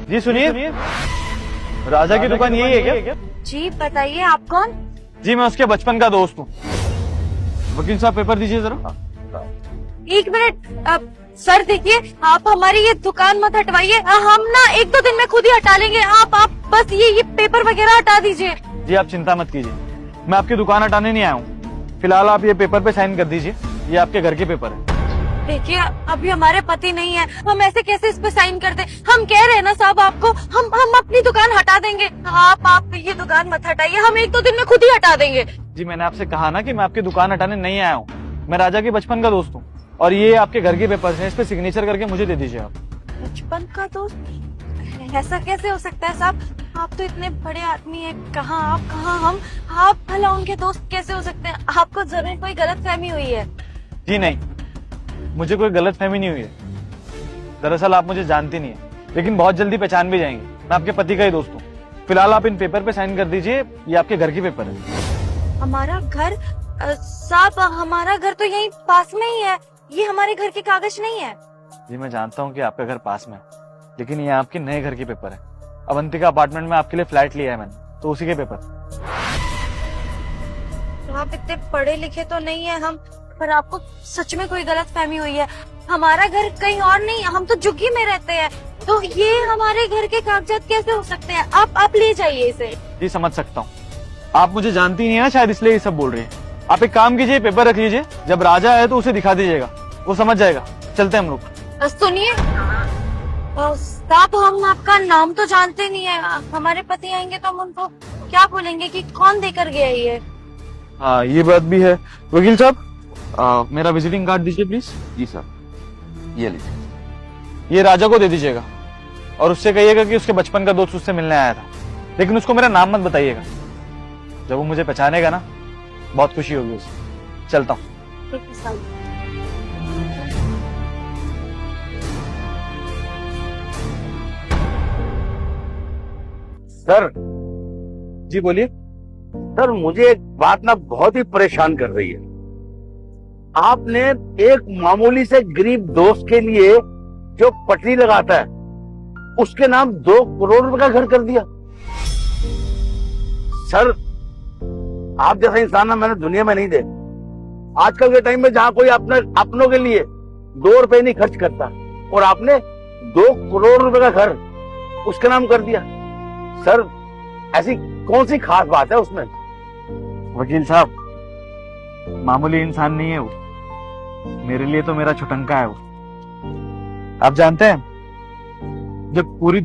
जी सुनिए, राजा की दुकान यही है क्या? जी बताइए, आप कौन? जी मैं उसके बचपन का दोस्त हूँ। वकील साहब पेपर दीजिए जरा। एक मिनट, सर देखिए, आप हमारी ये दुकान मत हटवाइए। हम ना 1-2 दिन में खुद ही हटा लेंगे। आप बस ये पेपर वगैरह हटा दीजिए। जी आप चिंता मत कीजिए, मैं आपकी दुकान हटाने नहीं आया हूँ। फिलहाल आप ये पेपर पे साइन कर दीजिए, ये आपके घर के पेपर है। देखिए, अभी हमारे पति नहीं है, हम ऐसे कैसे इस पे साइन कर दें? हम कह रहे हैं ना साहब आपको, हम अपनी दुकान हटा देंगे। आप ये दुकान मत हटाइए, हम 1-2 दिन में खुद ही हटा देंगे। जी मैंने आपसे कहा ना कि मैं आपकी दुकान हटाने नहीं आया हूँ। मैं राजा के बचपन का दोस्त हूँ और ये आपके घर के पेपर हैं, इस पे सिग्नेचर करके मुझे दे दीजिए आप। बचपन का दोस्त? ऐसा कैसे हो सकता है साहब? आप तो इतने बड़े आदमी हैं, कहाँ आप कहाँ हम, आप भला उनके दोस्त कैसे हो सकते हैं? आपको जरूर कोई गलतफहमी हुई है। जी नहीं, मुझे कोई गलतफहमी नहीं हुई है। दरअसल आप मुझे जानती नहीं है, लेकिन बहुत जल्दी पहचान भी जाएंगे। मैं आपके पति का ही दोस्त हूँ। फिलहाल आप इन पेपर पे साइन कर दीजिए, ये आपके घर के पेपर है। हमारा घर? साहब हमारा घर तो यहीं पास में ही है, ये हमारे घर के कागज नहीं है। जी मैं जानता हूँ कि आपका घर पास में है, लेकिन ये आपके नए घर के पेपर है। अवंतिका अपार्टमेंट में आपके लिए फ्लैट लिया है मैंने, तो उसी के पेपर। आप इतने पढ़े लिखे तो नहीं है हम, पर आपको सच में कोई गलतफहमी हुई है। हमारा घर कहीं और नहीं, हम तो झुग्गी में रहते हैं, तो ये हमारे घर के कागजात कैसे हो सकते हैं? आप ले जाइए इसे। जी समझ सकता हूँ, आप मुझे जानती नहीं है ना, शायद इसलिए ये सब बोल रही है। आप एक काम कीजिए, पेपर रख लीजिए, जब राजा आए तो उसे दिखा दीजिएगा, वो समझ जाएगा। चलते हैं हम लोग। सुनिए साहब, हम आपका नाम तो जानते नहीं है। हमारे पति आएंगे तो हम उनको क्या बोलेंगे कि कौन देकर गया ये? हाँ ये बात भी है। वकील साहब मेरा विजिटिंग कार्ड दीजिए प्लीज। जी सर, ये लीजिए। ये राजा को दे दीजिएगा और उससे कहिएगा कि उसके बचपन का दोस्त उससे मिलने आया था, लेकिन उसको मेरा नाम मत बताइएगा। जब वो मुझे पहचानेगा ना, बहुत खुशी होगी उसे। चलता हूँ। सर, जी बोलिए। सर मुझे एक बात ना बहुत ही परेशान कर रही है। आपने एक मामूली से गरीब दोस्त के लिए जो पटरी लगाता है, उसके नाम 2 करोड़ रुपए का घर कर दिया। सर, आप जैसा इंसान ना मैंने दुनिया में नहीं देखा। आजकल के टाइम में जहां कोई अपनों के लिए 2 रुपए नहीं खर्च करता, और आपने 2 करोड़ रुपए का घर उसके नाम कर दिया। सर, ऐसी कौन सी खास बात है उसमें? वकील साहब, मामूली इंसान नहीं है वो, मेरे लिए तो मेरा छुटंका है वो। आप जानते हैं, जब पूरी दुनिया